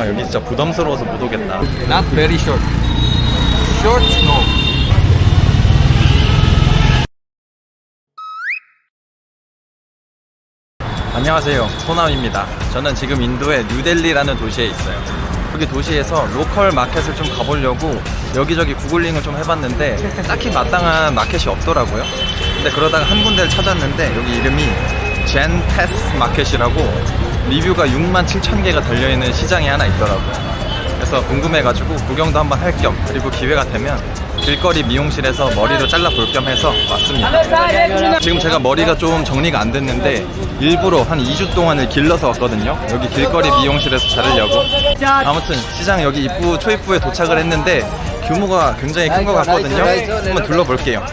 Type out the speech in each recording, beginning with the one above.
아 여기 진짜 부담스러워서 못 오겠다. Not very short. Short? No. 안녕하세요, 소남입니다. 저는 지금 인도의 뉴델리라는 도시에 있어요. 여기 도시에서 로컬 마켓을 좀 가보려고 여기저기 구글링을 좀 해봤는데 딱히 마땅한 마켓이 없더라고요. 근데 그러다가 한 군데를 찾았는데 여기 이름이 젠테스 마켓이라고 리뷰가 67,000개가 달려있는 시장이 하나 있더라고요. 그래서 궁금해가지고 구경도 한번 할 겸, 그리고 기회가 되면 길거리 미용실에서 머리도 잘라볼 겸 해서 왔습니다. 지금 제가 머리가 좀 정리가 안 됐는데 일부러 한 2주 동안을 길러서 왔거든요. 여기 길거리 미용실에서 자르려고. 아무튼 시장 여기 입구 초입구에 도착을 했는데 규모가 굉장히 큰 것 같거든요. 한번 둘러볼게요.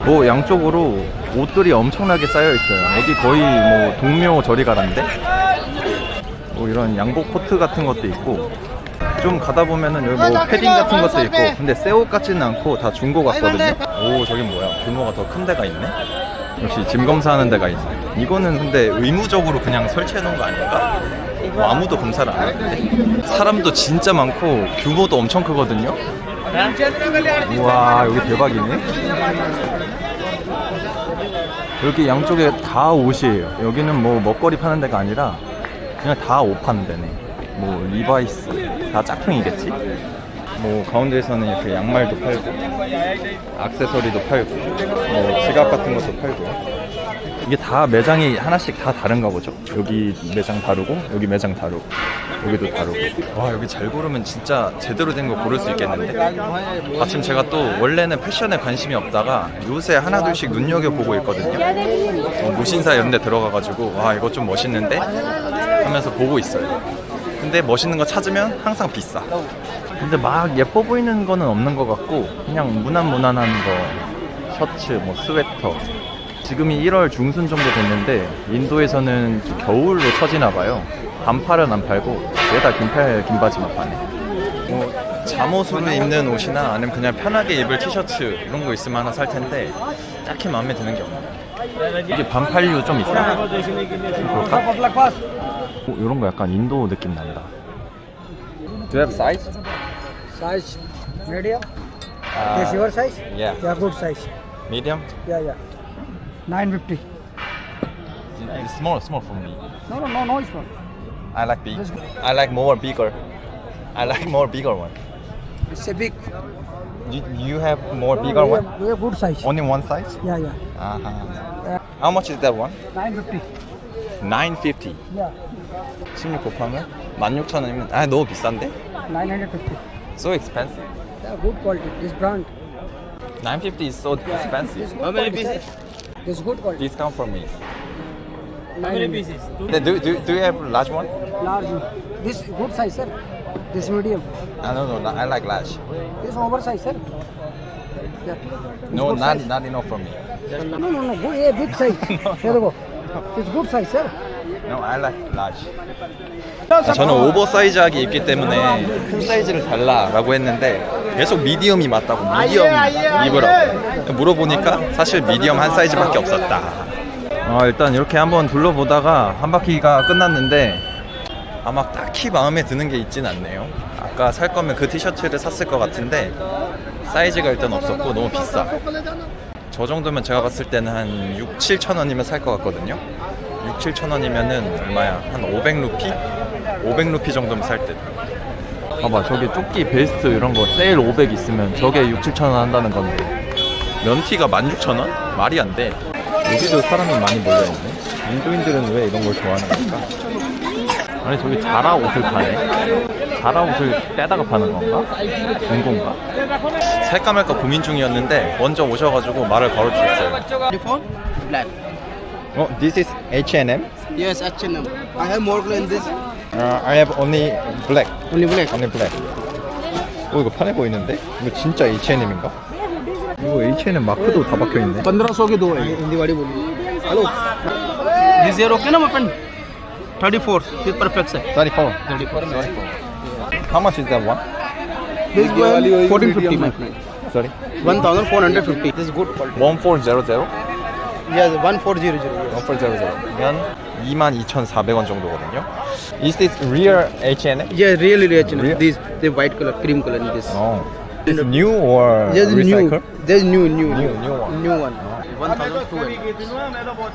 뭐 양쪽으로 옷들이 엄청나게 쌓여 있어요. 여기 거의 뭐 동묘 저리 가란데. 뭐 이런 양복 코트 같은 것도 있고, 좀 가다 보면은 여기 뭐 패딩 같은 것도 있고, 근데 새 옷 같지는 않고 다 중고 같거든요. 오, 저긴 뭐야? 규모가 더 큰 데가 있네. 역시 짐 검사하는 데가 있네. 이거는 근데 의무적으로 그냥 설치해 놓은 거 아닌가? 뭐 아무도 검사를 안 하는데. 사람도 진짜 많고 규모도 엄청 크거든요. 우와, 여기 대박이네. 여기 양쪽에 다 옷이에요. 여기는 뭐 먹거리 파는 데가 아니라 그냥 다 옷 파는 데네. 뭐 리바이스 다 짝퉁이겠지? 뭐 가운데에서는 이렇게 양말도 팔고 액세서리도 팔고 뭐 지갑 같은 것도 팔고. 이게 다 매장이 하나씩 다 다른가 보죠. 여기 매장 다르고 여기 매장 다르고 여기도 다르고. 와, 여기 잘 고르면 진짜 제대로 된 거 고를 수 있겠는데. 마침 제가 또 원래는 패션에 관심이 없다가 요새 하나둘씩 눈여겨보고 있거든요. 무신사 이런 데 들어가가지고 와, 이거 좀 멋있는데 하면서 보고 있어요. 근데 멋있는 거 찾으면 항상 비싸. 근데 막 예뻐 보이는 거는 없는 것 같고 그냥 무난무난한 거, 셔츠, 뭐 스웨터. 지금이 1월 중순 정도 됐는데 인도에서는 겨울로 쳐지나 봐요. 반팔은 안 팔고 매달 긴 바지만 파네. 뭐 잠옷으로 입는 옷이나 아니면 그냥 편하게 입을 티셔츠 이런 거 있으면 하나 살 텐데 딱히 마음에 드는 게 없네. 이게 반팔류 좀 있어? 볼까? 이런 거 약간 인도 느낌 난다. Do you have size? Size medium. This your size? Yeah. Yeah, good size. Medium? Yeah. 950. It's small for me. No, it's not. I like big. I like more bigger. I like more bigger one. It's a big. You have more bigger one? We have good size. Only one size? Yeah. How much is that one? 950. 950. Yeah. 16 곱하면 16,000원이면 아, 너무 비싼데? 950. So expensive. Yeah, good quality. This brand. 950 is so expensive. How many pieces? This good quality. Discount for me. How many pieces? Do you have large one? Large. This good size, sir. This medium. No, I like large. This oversize, sir. Yeah. No, not enough for me. No. Go a big size. Here we go. It's good size, sir. No, I like large. 저는 오버사이즈하게 입기 때문에 큰 사이즈를 달라라고 했는데 계속 미디엄이 맞다고, 미디엄 입으라고 물어보니까 사실 미디엄 한 사이즈밖에 없었다. 일단 이렇게 한번 둘러보다가 한 바퀴가 끝났는데 아마 딱히 마음에 드는 게 있진 않네요. 아까 살 거면 그 티셔츠를 샀을 것 같은데 사이즈가 일단 없었고 너무 비싸. 저 정도면 제가 봤을 때는 한 6, 7천 원이면 살 것 같거든요. 6, 7천 원이면은 얼마야? 한 500루피? 500루피 정도면 살 듯. 봐봐, 저기 조끼, 베스트 이런 거 세일 500 있으면 저게 6, 7천 원 한다는 건데 면티가 16,000원? 말이 안 돼. 여기도 사람이 많이 몰려있네. 인도인들은 왜 이런 걸 좋아하는 걸까? 아니, 저기 자라 옷을 파네. 자라 옷을 떼다가 파는 건가? 중고인가? 살까 말까 고민 중이었는데 먼저 오셔가지고 말을 걸어주셨어요. Phone? Black. This is H&M? Yes, H&M. I have more than this. I have only black. Only black. Only black. 이거 편해 보이는데? 이거 진짜 H&M인가? 이거 H&M 마크도 다 박혀있네. 1500 के दो है हिंदी वाली बोली hello this year okay ना my friend 34 this perfect है 34. How much is that one? this one 1450 my friend Sorry? 1450 this is good quality 1400? yes 1400 1400. 면 22,400원 정도거든요. Is this real H&M? Yeah, really rich. Real? These the white color, cream color in this. Oh. Is it new or There's recycle? new New one. New one. 1,200.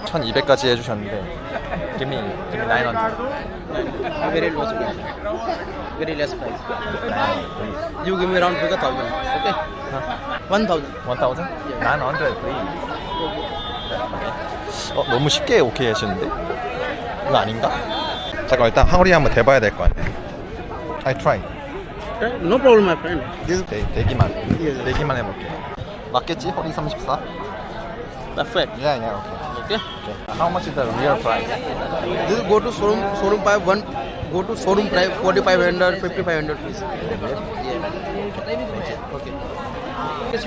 1200까지 해주셨는데 Give me 900. Very low price. Very less price. You give me around 1,000. Okay. 1,000. 1000? 900 please. 너무 쉽게 오케이 하시는데? 이거 아닌가? 잠깐 일단 허리 한번 대봐야 될 거 아니야. I try. No problem, my friend. 대기만. 대기만 해볼게. 맞겠지? 허리 34? Perfect. Yeah, yeah, okay. Okay. How much is the real price? This go to showroom price one. Go to showroom price 4,500, 5,500 please. Okay.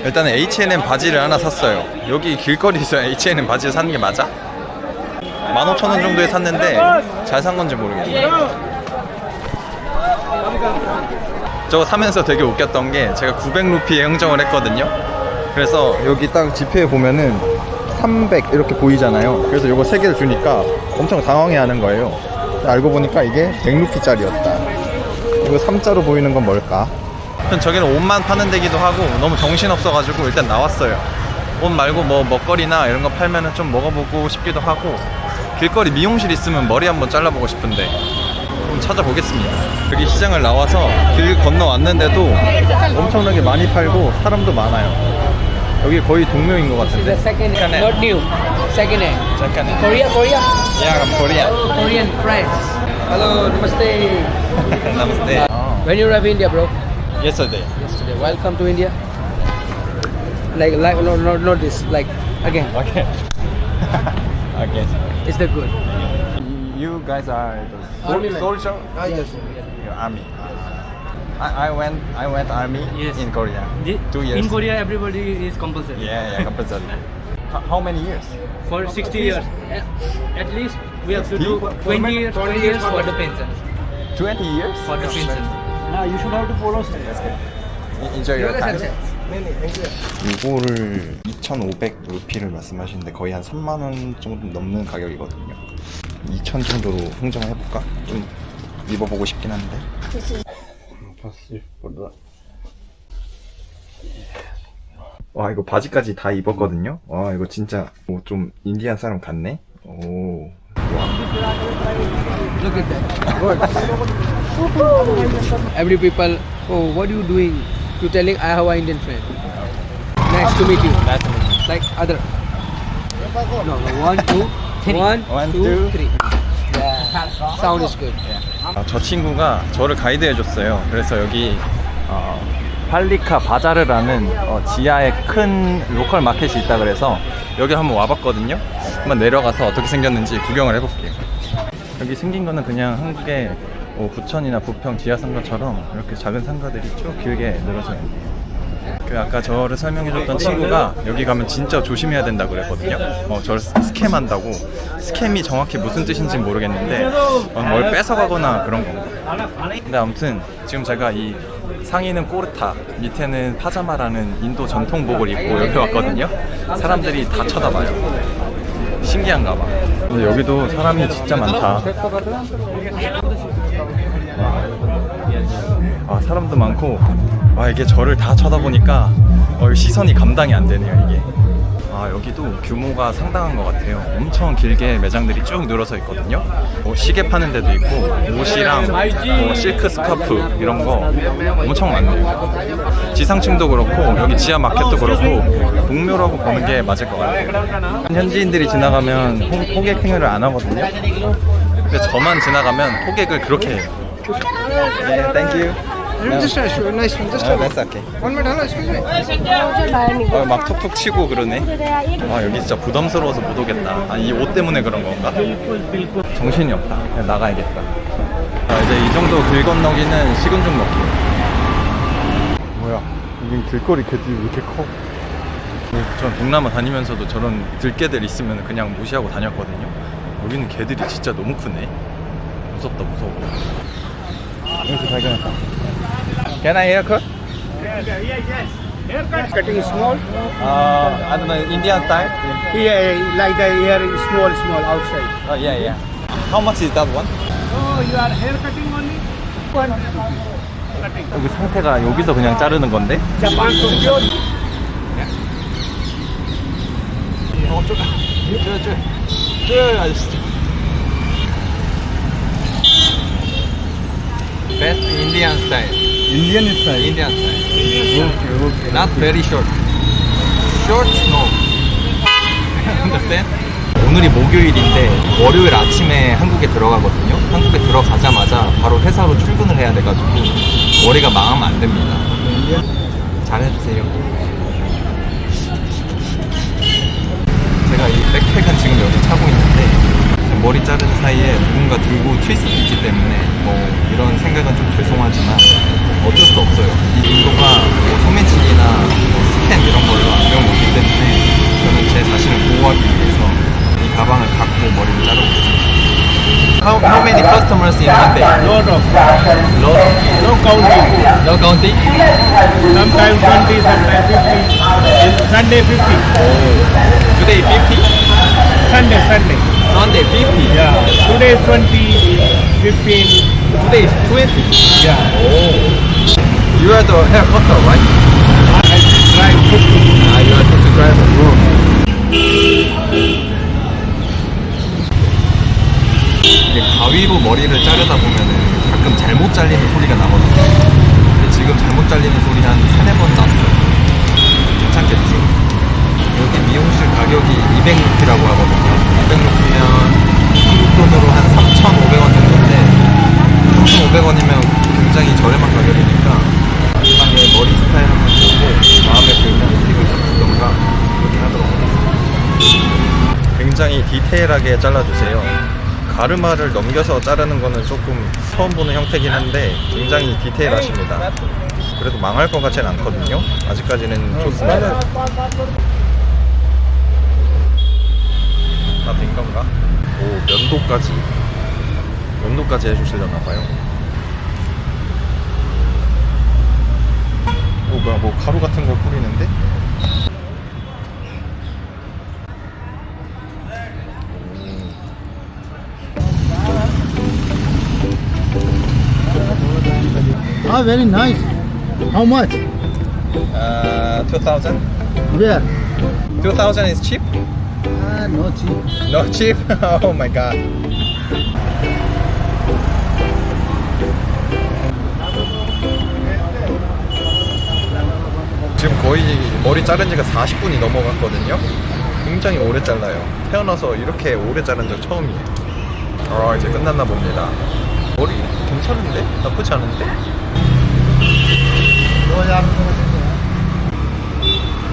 일단은 H&M 바지를 하나 샀어요. 여기 길거리에서 H&M 바지를 사는 게 맞아? 15,000원 정도에 샀는데 잘 산 건지 모르겠어요. 저거 사면서 되게 웃겼던 게 제가 900루피에 흥정을 했거든요. 그래서 여기 딱 지폐에 보면은 300 이렇게 보이잖아요. 그래서 이거 3개를 주니까 엄청 당황해하는 거예요. 알고 보니까 이게 100루피짜리였다. 이거 3자로 보이는 건 뭘까? 저기는 옷만 파는 데기도 하고 너무 정신없어가지고 일단 나왔어요. 옷 말고 뭐 먹거리나 이런 거 팔면은 좀 먹어보고 싶기도 하고 길거리 미용실 있으면 머리 한번 잘라보고 싶은데 좀 찾아보겠습니다. 여기 시장을 나와서 길 건너왔는데도 엄청나게 많이 팔고 사람도 많아요. 여기 거의 동묘인 것 같은데. Second hand, not new. Second hand. 잠깐만. Korea, Korea. Yeah, I'm Korean. Korean friends. Hello, namaste. Namaste. When you arrived in India, bro? Yesterday. Yesterday. Welcome to India. Like no, not this. Like again. Okay. Okay. It's the good. You guys are the Army men. soldier? Yes. Your army. I went army Yes. in Korea. 2 years. In Korea, everybody is compulsory. Yeah, compulsory. How many years? For 60 years. At least we have to do 20 years for the pension. 20 years? For the pension. Now you should have to follow steps. Enjoy your time. 이거를 2,500 루피를 말씀하시는데 거의 한 3만 원 정도 넘는 가격이거든요. 2,000 정도로 흥정을 해볼까? 좀 입어보고 싶긴 한데. 와, 이거 바지까지 다 입었거든요. 와, 이거 진짜 좀 인디안 사람 같네. 오. Look at that. Good. Every people, oh, what are you doing? You telling I have an Indian friend. Nice to meet you. Nice to meet you. Like other. No, 1, 2, 3. 1, 2, 3. Yeah. Sound is good. 저 친구가 저를 가이드 해줬어요. 그래서 여기 팔리카 바자르라는 지하에 큰 로컬 마켓이 있다 그래서 여기 한번 와봤거든요. 한번 내려가서 어떻게 생겼는지 구경을 해볼게요. 여기 생긴 거는 그냥 한국의 부천이나 부평 지하 상가처럼 이렇게 작은 상가들이 쭉 길게 늘어져 있네요. 그 아까 저를 설명해줬던 친구가 여기 가면 진짜 조심해야 된다 그랬거든요. 저를 스캠한다고. 스캠이 정확히 무슨 뜻인지 모르겠는데 뭘 뺏어가거나 그런 건가. 근데 아무튼 지금 제가 이 상의는 꼬르타, 밑에는 파자마라는 인도 전통복을 입고 여기 왔거든요. 사람들이 다 쳐다봐요. 신기한가 봐. 근데 여기도 사람이 진짜 많다. 아, 사람도 많고, 이게 저를 다 쳐다보니까 시선이 감당이 안 되네요, 이게. 여기도 규모가 상당한 것 같아요. 엄청 길게 매장들이 쭉 늘어서 있거든요. 시계 파는 데도 있고, 옷이랑 실크 스카프 이런 거 엄청 많네요. 지상층도 그렇고, 여기 지하 마켓도 그렇고, 동묘라고 보는 게 맞을 것 같아요. 현지인들이 지나가면 호객 행위를 안 하거든요. 근데 저만 지나가면 호객을 그렇게 해요. 네, 땡큐. Just a nice one. Just That's okay. 1 minute. Hello, excuse me. 막 툭툭 치고 그러네. 여기 진짜 부담스러워서 못 오겠다. 이 옷 때문에 그런 건가? 정신이 없다. 그냥 나가야겠다. 이제 이 정도 길 건너기는 식은 죽 먹기. 뭐야? 이게 길거리 개들이 왜 이렇게 커? 전 동남아 다니면서도 저런 들개들 있으면 그냥 무시하고 다녔거든요. 여기는 개들이 진짜 너무 크네. 무섭다, 무서워. 이렇게 발견했다. Can I haircut? Cutting is small. I don't know, Indian style? Yeah, like the hair is small outside. Yeah. How much is that one? Oh, you are hair cutting only? 150 cutting. 여기 상태가 여기서 그냥 자르는 건데? Japan Tokyo. Best Indian style. Indian style. Indian style. Okay, okay. Not very short. Short, no. Understand? 오늘이 목요일인데 월요일 아침에 한국에 들어가거든요. 한국에 들어가자마자 바로 회사로 출근을 해야 돼가지고 머리가 망하면 안 됩니다. 잘해주세요. 제가 이 백팩은 지금 여기 차고 있는데 머리 자르는 사이에 누군가 들고 튈 수도 있기 때문에 뭐 이런 생각은 좀 죄송하지만 어쩔 수 없어요. 이 정도가 뭐 소매치기나 뭐 스캔 이런 걸로 안 배워먹기 때문에 저는 제 자신을 보호하기 위해서 이 가방을 갖고 머리를 자르고 있습니다. How many customers in one day? Lot of. Lot? No counting. No counting? Sometimes 20, sometimes 50. In Sunday 50. Today 50? Sunday. Sunday 50? Yeah. Today 20, 15. Today is 20? Yeah. Oh. You are the hair cutter, right? I drive 50. You are the driver. 이게 가위로 머리를 자르다 보면은 가끔 잘못 잘리는 소리가 나거든요. 근데 지금 잘못 잘리는 소리 한 3-4번 났어요. 괜찮겠지? 여기 미용실 가격이 200루피라고 하거든요. 200루피면 한국 돈으로 한 3,500원 정도인데 3,500원이면 굉장히 저렴한 가격이니까 마지막에 머리 스타일 한번 보고 마음에 들면 팁을 잡든가 그렇게 하도록 하겠습니다. 굉장히 디테일하게 잘라주세요. 가르마를 넘겨서 자르는 거는 조금 처음 보는 형태긴 한데 굉장히 디테일하십니다. 그래도 망할 것 같지는 않거든요. 아직까지는 좋습니다. 다 된 건가? 오, 면도까지 해주시려나봐요. 오, 뭐야, 뭐 가루 같은 걸 뿌리는데? Ah, very nice. How much? 2,000? Where? 2,000 is cheap? Ah, no cheap. No cheap? Oh my god. 지금 거의 머리 자른 지가 40분이 넘어갔거든요. 굉장히 오래 잘라요. 태어나서 이렇게 오래 자른 적 처음이에요. 이제 끝났나 봅니다. 머리 괜찮은데? 나쁘지 않은데?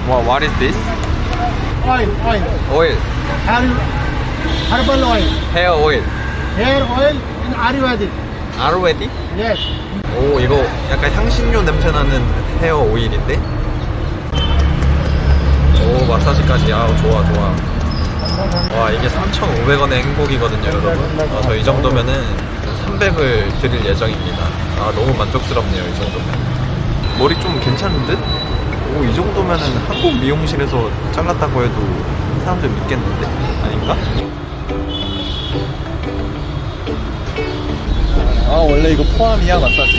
What is this? Oil. Oil. Herbal oil. Hair oil. Hair oil in Ayurvedic. 아로웨디? Yes. 오, 이거 약간 향신료 냄새 나는 헤어 오일인데? 오, 마사지까지. 아우, 좋아. 와, 이게 3,500원의 행복이거든요, 여러분. 저 이 정도면은 300을 드릴 예정입니다. 너무 만족스럽네요, 이 정도면. 머리 좀 괜찮은 듯? 오, 이 정도면은 한국 미용실에서 잘랐다고 해도 사람들 믿겠는데? 아닌가? 원래 이거 포함이야, 마사지?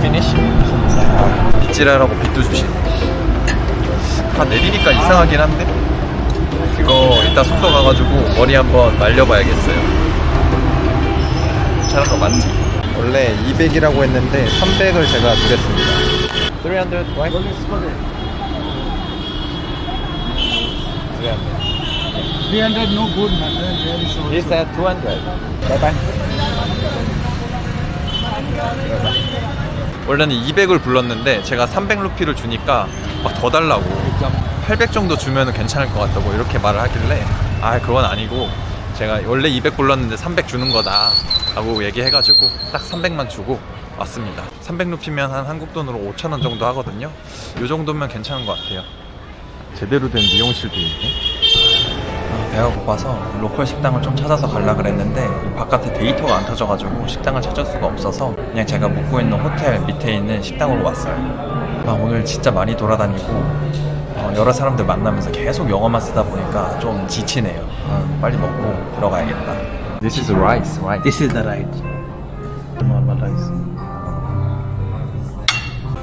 피니쉬. 빗질하라고 빗도 주시네. 다 내리니까 이상하긴 한데? 이거 이따 숙소 가가지고 머리 한번 말려봐야겠어요. 괜찮은 거 맞지? 원래 200이라고 했는데 300을 제가 드렸습니다. 300, right? 300 no good, man. Very sorry. He said 200. Bye-bye. 원래는 200을 불렀는데 제가 300루피를 주니까 막 더 달라고 800 정도 주면 괜찮을 것 같다고 이렇게 말을 하길래 그건 아니고 제가 원래 200 불렀는데 300 주는 거다 라고 얘기해가지고 딱 300만 주고 왔습니다. 300루피면 한 한국 돈으로 5,000원 정도 하거든요. 이 정도면 괜찮은 것 같아요. 제대로 된 미용실도 있네. 배가 고파서 로컬 식당을 좀 찾아서 가려고 그랬는데 바깥에 데이터가 안 터져가지고 식당을 찾을 수가 없어서 그냥 제가 묵고 있는 호텔 밑에 있는 식당으로 왔어요. 오늘 진짜 많이 돌아다니고 여러 사람들 만나면서 계속 영어만 쓰다 보니까 좀 지치네요. 빨리 먹고 들어가야겠다. This is rice, right? This is the right. Normal rice.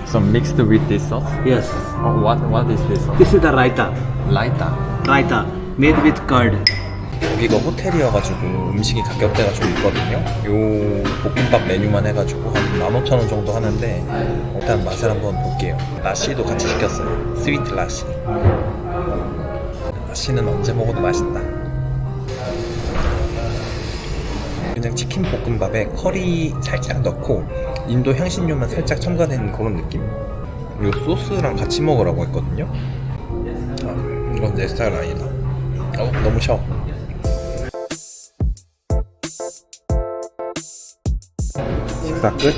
So mixed with this sauce? Yes. What is this sauce? This is the raita. 라이타. Raita made with curd. 여기가 호텔이어가지고 음식이 가격대가 좀 있거든요. 요 볶음밥 메뉴만 해가지고 한 15,000원 정도 하는데 일단 맛을 한번 볼게요. 라시도 같이 시켰어요. 스위트 라시. 라시는 언제 먹어도 맛있다. 그냥 치킨 볶음밥에 커리 살짝 넣고 인도 향신료만 살짝 첨가된 그런 느낌. 그리고 소스랑 같이 먹으라고 했거든요. 이건 내 스타일 아니다. 너무 셔. 식사 끝?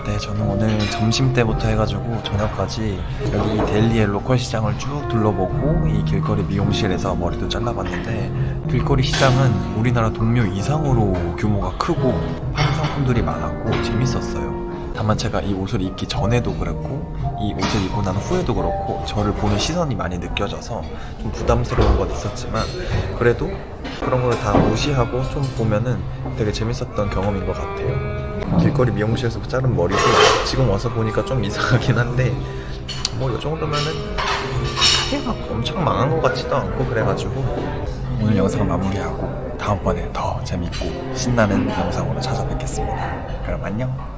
네, 저는 오늘 점심 때부터 해가지고 저녁까지 여기 델리의 로컬 시장을 쭉 둘러보고 이 길거리 미용실에서 머리도 잘라봤는데 길거리 시장은 우리나라 동묘 이상으로 규모가 크고 파는 상품들이 많았고 재밌었어요. 다만 제가 이 옷을 입기 전에도 그랬고 이 옷을 입고 난 후에도 그렇고 저를 보는 시선이 많이 느껴져서 좀 부담스러운 건 있었지만 그래도 그런 걸 다 무시하고 좀 보면은 되게 재밌었던 경험인 것 같아요. 길거리 미용실에서 자른 머리도 지금 와서 보니까 좀 이상하긴 한데 뭐 이 정도면은 막 엄청 망한 것 같지도 않고 그래가지고 오늘 영상을 마무리하고 다음번에 더 재밌고 신나는 영상으로 찾아뵙겠습니다. 그럼 안녕.